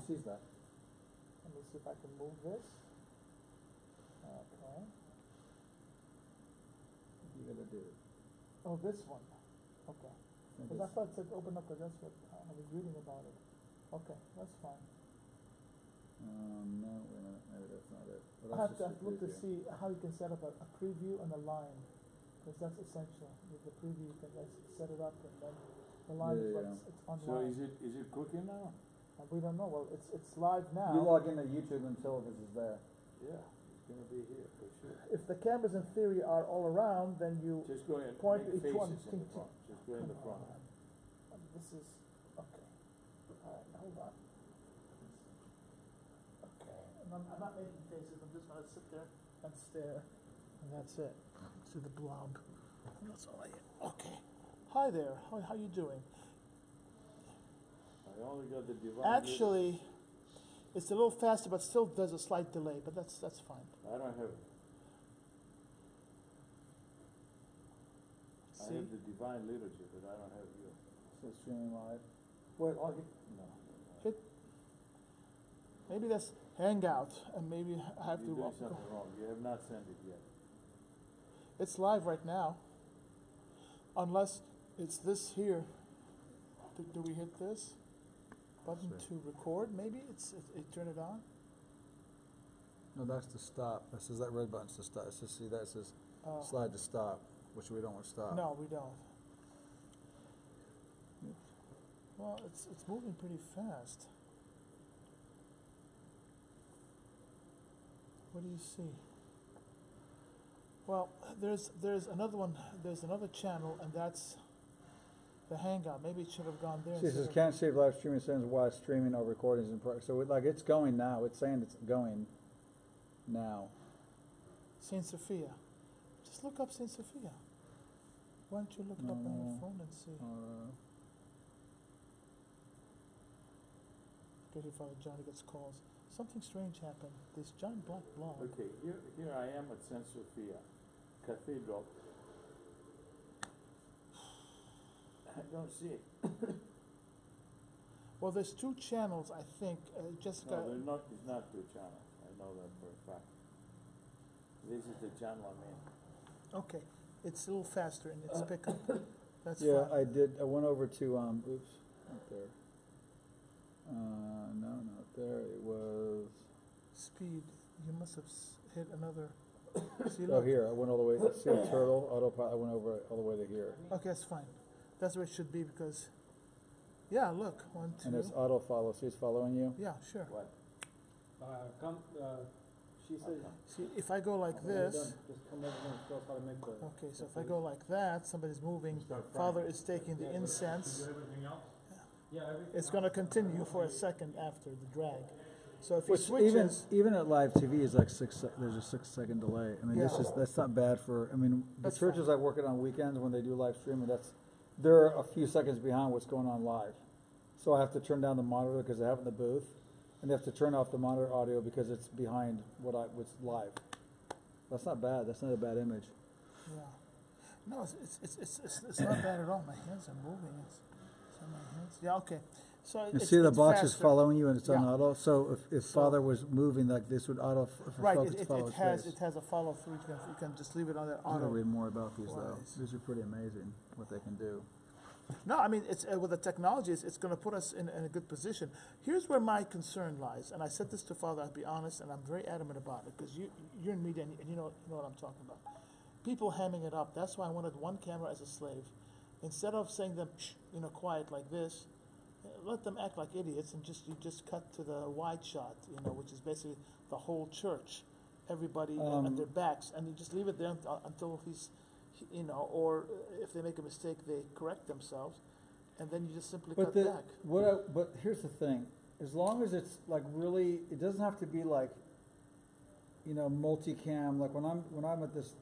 sees that. Let me see if I can move this. Okay. What you gotta do? Oh, this one. Okay. And Because I this- thought it said open up, because that's what I was reading about it. Okay, that's fine. No, wait a minute, maybe that's not it. But I that's have to just the look to preview. see how you can set up a preview and a line, because that's essential. With the preview, you can just set it up, and then the line is Yeah, what's it's So online. is it cooking now? And we don't know. Well, it's live now. You log into YouTube until this is there. Yeah, it's gonna be here for sure. If the cameras in theory are all around, then you Just go and point make each one. faces in the front, just go in the front. This is okay. All right, hold on. Okay, and I'm not making faces. I'm just gonna sit there and stare, and that's it. See the blob. And that's all I get. Okay. Hi there. How you doing? I only got the divine. Actually, it's a little faster, but still there's a slight delay. But that's fine. I don't have it. I See? have the divine liturgy, but I don't have you. So streaming live. What? No. Hit. Maybe that's Hangout, and maybe I have You're to. doing something wrong. You have not sent it yet. It's live right now. Unless it's this here. Do we hit this button to record? Maybe it turn it on. No, that's to stop. This is that red button's to stop. It's to see that it says Oh. slide to stop, which we don't want to stop. No, we don't. Well, it's moving pretty fast. What do you see? Well, there's another one. There's another channel, and that's the Hangout. Maybe it should have gone there. See, it says instead of- can't save live streaming sessions while streaming or recordings in progress. So like it's going now. It's saying it's going now. Saint Sophia. Just look up Saint Sophia. Why don't you look it up on your No. phone and see? Good, Father Johnny gets calls. Something strange happened. This giant black blob. Okay, here I am at St. Sophia Cathedral. I don't see it. Well, there's two channels, I think. Jessica. No, it's not two channels. I know that for a fact. This is the channel I'm in. Okay, it's a little faster in its pickup. That's Yeah, fine. I did. I went over to oops, not there. No, not there. It was. Speed. You must have hit another. See, Oh, look. here. I went all the way. See the turtle autopilot. I went over all the way to here. Okay, that's fine. That's where it should be because. Yeah, look. 1, 2. And it's auto follow. See, it's following you. Yeah, sure. What? She said, See, if I go like this. just come over here and show us how to make the. Okay, so if I go like that, somebody's moving. Father is taking the incense. Everything else? Yeah, everything. It's going to continue for a second after the drag. So if he Which switches, even at live TV is like there's a 6-second delay. I mean, Yeah. that's not bad for. I mean, the That's churches fine. I work at on weekends when they do live streaming, they're a few seconds behind what's going on live. So I have to turn down the monitor because I have it in the booth, and they have to turn off the monitor audio because it's behind what's live. That's not bad. That's not a bad image. yeah, no, it's not bad at all. My hands are moving. It's on my hands. Yeah, okay. So You it's, see the it's box is faster. following you and it's on Yeah. auto. So if So- Father was moving like this, would auto Right, focus follow his face. it has a follow through. You can just leave it on that I'm gonna auto. read more about these though. Wise. These are pretty amazing what they can do. No, I mean it's with the technology, it's going to put us in a good position. Here's where my concern lies, and I said this to Father. I'll be honest, and I'm very adamant about it because you're in media and you know what I'm talking about. People hamming it up. That's why I wanted one camera as a slave, instead of saying them shh, quiet like this. Let them act like idiots and you just cut to the wide shot, which is basically the whole church, everybody at their backs, and you just leave it there until he's, or if they make a mistake, they correct themselves, and then you just simply cut back. But here's the thing: as long as it's like really, it doesn't have to be like, multicam. Like when I'm at this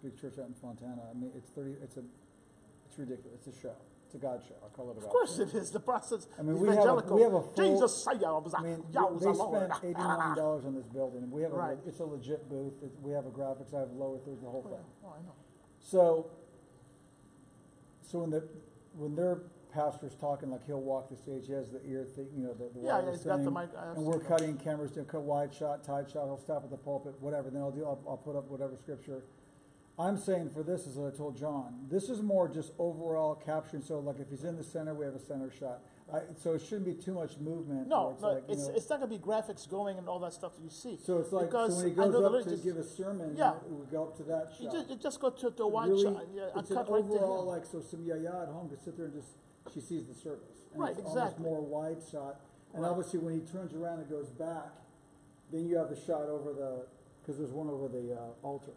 big church out in Fontana. I mean, it's ridiculous. It's a show. It's a God show. I call it a God show. Of course it is. The process. I mean, we have a full. Jesus say, I mean, they spent $80 on this building. We have Right. it's a legit booth. We have a graphics. I have lower thirds, the whole thing. Oh, I know. So when they're pastor's talking, like he'll walk the stage, he has the ear thing, you know, the Yeah, wireless he's got the thing, mic. I have and we're seen that. cutting cameras to cut wide shot, tight shot, he'll stop at the pulpit, whatever, then I'll put up whatever scripture. I'm saying for this, as I told John, this is more just overall capturing, so like if he's in the center, we have a center shot. So it shouldn't be too much movement. No, where it's no, like, you know, it's not gonna be graphics going and all that stuff that you see. so it's like, so because when he I know goes the up to religious- give a sermon, Yeah. we go up to that shot. You just go to a wide Really, shot, yeah, and it's an cut right to overall, him. like, so some yaya at home could sit there and just, she sees the service. And Right, it's exactly. almost more wide shot. And Right. obviously when he turns around and goes back, then you have the shot over the, because there's one over the altar.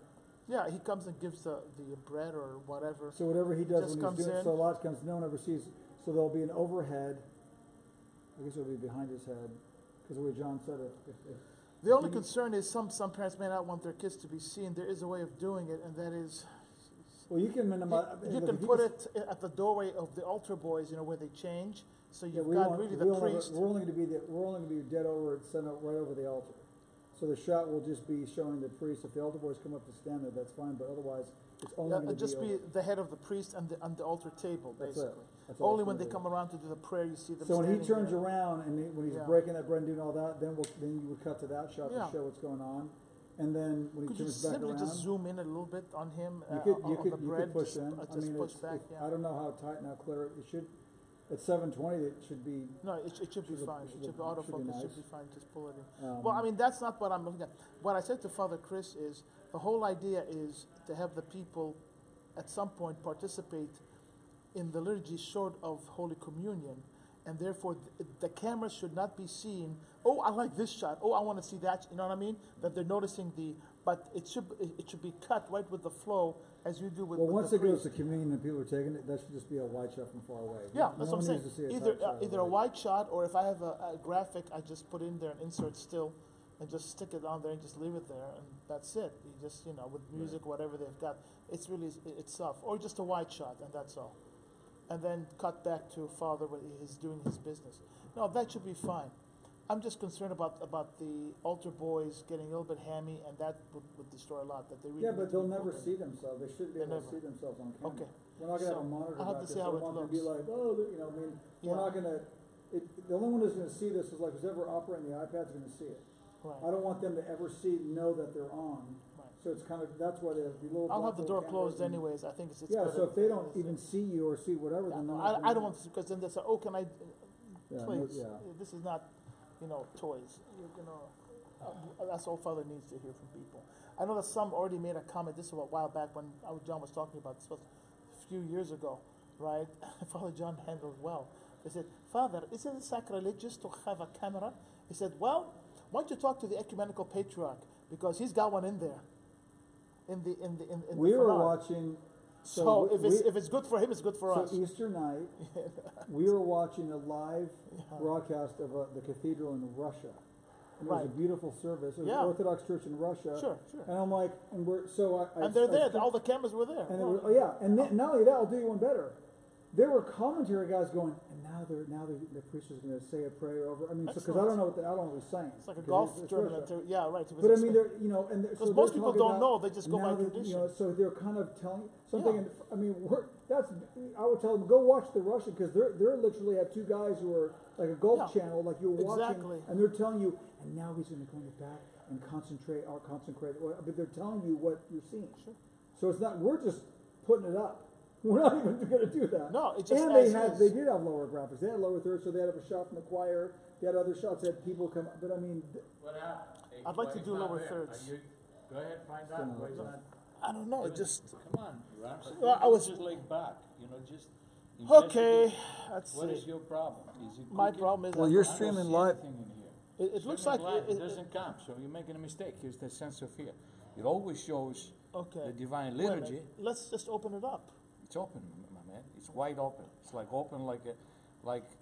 Yeah, he comes and gives the bread or whatever. So whatever he does Just when comes he's doing, in. so a lot of times no one ever sees, so there'll be an overhead, I guess it'll be behind his head, because the way John said it, if The only you- concern is some parents may not want their kids to be seen. There is a way of doing it, and that is well, you can minimize. you can put it at the doorway of the altar boys, you know, where they change. So Yeah, you've got really the priest. We're only going to be dead over, center, right over the altar. So the shot will just be showing the priest. If the altar boys come up to stand there, that's fine. But otherwise, it's only going to Just be. be the head of the priest and the altar table, That's basically. it. That's all Only it's when gonna they be. come around to do the prayer, you see them. So when he standing turns there. around and when he's Yeah. breaking that bread and doing all that, then you would cut to that shot Yeah. to show what's going on. And then when he Could you turns back simply around, just zoom in a little bit on him? you on the bread, push just, in. just I mean, push it's, back. Yeah. I don't know how tight and how clear it should. At 720, it should be. No, it should be Should fine. look- It should should be look- should be autofocus. Should nice. be fine. Just pull it in. Um, Well, I mean, that's not what I'm looking at. What I said to Father Chris is the whole idea is to have the people at some point participate in the liturgy short of Holy Communion, and therefore the camera should not be seen. Oh, I like this shot. Oh, I want to see that. You know what I mean? That they're noticing but it should be cut right with the flow as you do with. Well, with once the it goes priest. to communion and people are taking it, that should just be a wide shot from far away. Yeah, No that's what I'm one saying. needs to see a Either tight shot either a of it. wide shot, or if I have a graphic, I just put in there and insert still, and just stick it on there and just leave it there, and that's it. You just with music, whatever they've got, it's really itself, or just a wide shot, and that's all. And then cut back to Father when he's doing his business. No, that should be fine. I'm just concerned about the altar boys getting a little bit hammy, and that would destroy a lot. That they really Yeah, need but to they'll be never pulled in. see themselves. They shouldn't be They able to never. see themselves on camera. Okay. We're not gonna have a So, monitor I'll have back to see there, how so it I want them to be looks. like, oh, I mean, we're Yeah. not gonna, the only one who's gonna see this is like who's ever operating the iPad's gonna see it. Right. I don't want them to ever know that they're on. Right. So it's kind of, that's why they have the little. I'll have the door black little closed cameras and- anyways. I think it's Yeah, better. so if they don't even see you or see whatever, then they're not I gonna- don't want to, because then they say, oh, can I, Yeah, no, please, yeah. this is not, toys. That's all Father needs to hear from people. I know that some already made a comment, this was a while back when John was talking about this, was a few years ago, right? Father John handled it well. They said, Father, isn't it sacrilegious to have a camera? He said, well, why don't you talk to the ecumenical patriarch, because he's got one in there. In We the were fanal. watching. So we- if it's good for him, it's good for us. So Easter night, we were watching a live broadcast of the cathedral in Russia. And it was a Right. beautiful service. It was Yeah. an Orthodox church in Russia. Sure. And I'm like, and we're, so I And they're there. spent- All the cameras were there. And they were, oh yeah, and then, not only that, I'll do you one better. There were commentary guys going, and now the priest is going to say a prayer over. I mean, because I Excellent. don't know what I don't know what he's saying. It's like a 'cause golf it's tournament. Russia. Yeah, right. It was But I expen- mean, they're and they're, Because so most they're people talking don't about know, they just go by now that, tradition. so they're kind of telling. So I'm Yeah. thinking, I mean, I would tell them go watch the Russian because they're literally have two guys who are like a golf Yeah. channel, like you're watching, Exactly. and they're telling you, and now he's going to go in the back and concentrate, but they're telling you what you're seeing. Sure. So it's not we're just putting it up. We're not even going to do that. No, it's just and as they is. did have lower graphics. They had lower thirds, so they had a shot from the choir. They had other shots that people come. But I mean, What happened? Hey, I'd like why to he's do not lower there? thirds. Go ahead, find Still out not why he's there. not. I don't know. It just Come on, Ramsey. Well, I was- just laid back. Just. okay. investigate. Let's What is see. your problem? Is it My cooking? problem is Well, I you're don't- I streaming don't see live. anything in here. It looks Streaming like live, it, it doesn't count, so you're making a mistake. Here's the sense of fear. It always shows okay. the divine Wait a minute. liturgy. Let's just open it up. It's open, my man. It's wide open. It's like open like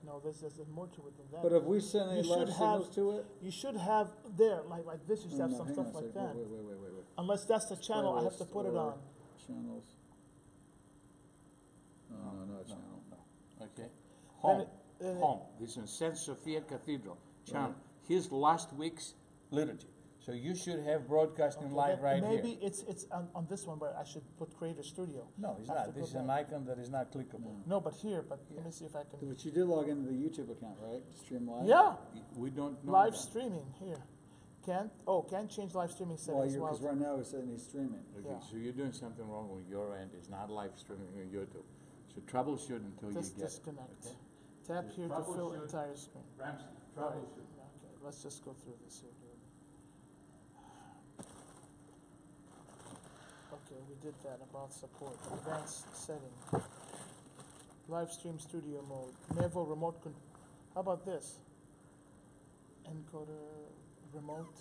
No, there's more to it than that. but if we send any You live should signals have- to it, You should have there, like this. You should have no, some hang stuff on a like second. that. Wait. Unless that's the channel, I have to Playlist put it or on. Channels. No, channel. Okay? Then Home. then Home. This is St. Sophia Cathedral. Channel. Here's last week's liturgy. So you should have broadcasting Okay, live then right here. maybe it's on this one, but I should put Creator Studio. No, it's I have not. to This is go an back. icon that is not clickable. No, but here, but let me see if I can. But you did log into the YouTube account, right? To stream live? Yeah, We don't know live that. streaming here. Can't change live streaming Well, settings because while. right now it's saying he's streaming. Okay, Yeah. so you're doing something wrong on your end. It's not live streaming on YouTube. So troubleshoot until you Just get it. disconnect. okay? Tap Just here to fill troubleshoot. entire screen. Ramsey, Right. troubleshoot. Okay, let's just go through this here, dude. Okay, we did that about support. Advanced setting. Live stream studio mode. Nevo remote how about this? Encoder remote.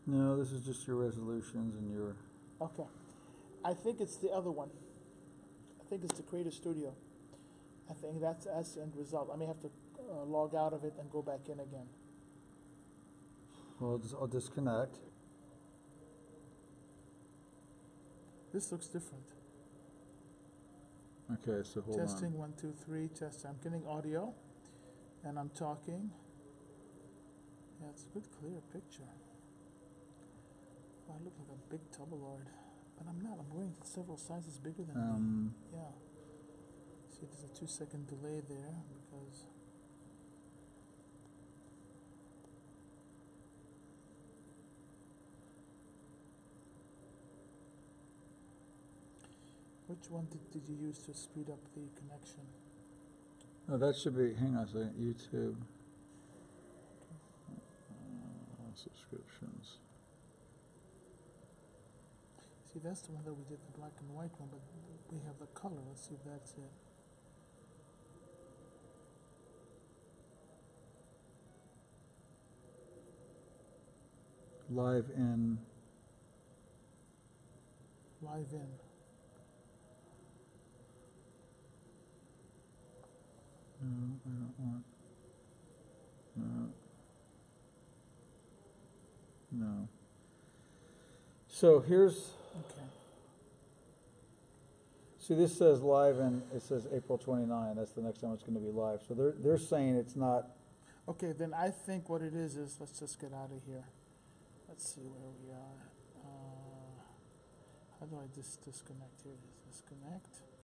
No, this is just your resolutions and your. Okay. I think it's the other one. I think it's the Creator Studio. I think that's the end result. I may have to log out of it and go back in again. Well, I'll disconnect. This looks different. Okay, so hold Testing 1, 2, 3. Test. I'm getting audio, and I'm talking. Yeah, it's a good, clear picture. Oh, I look like a big tabloid, but I'm not. I'm wearing several sizes bigger than me. on. Yeah. See, there's a 2-second delay there because. Which one did you use to speed up the connection? No, that should be. Hang on a second. YouTube subscriptions. See, that's the one that we did, the black and white one, but we have the color. Let's see if that's it. Live in. Live in. No, I don't want. No. No. So here's. Okay. See, this says live and it says April 29. That's the next time it's going to be live. So they're saying it's not. Okay, then I think what it is let's just get out of here. Let's see where we are. How do I disconnect here? Disconnect.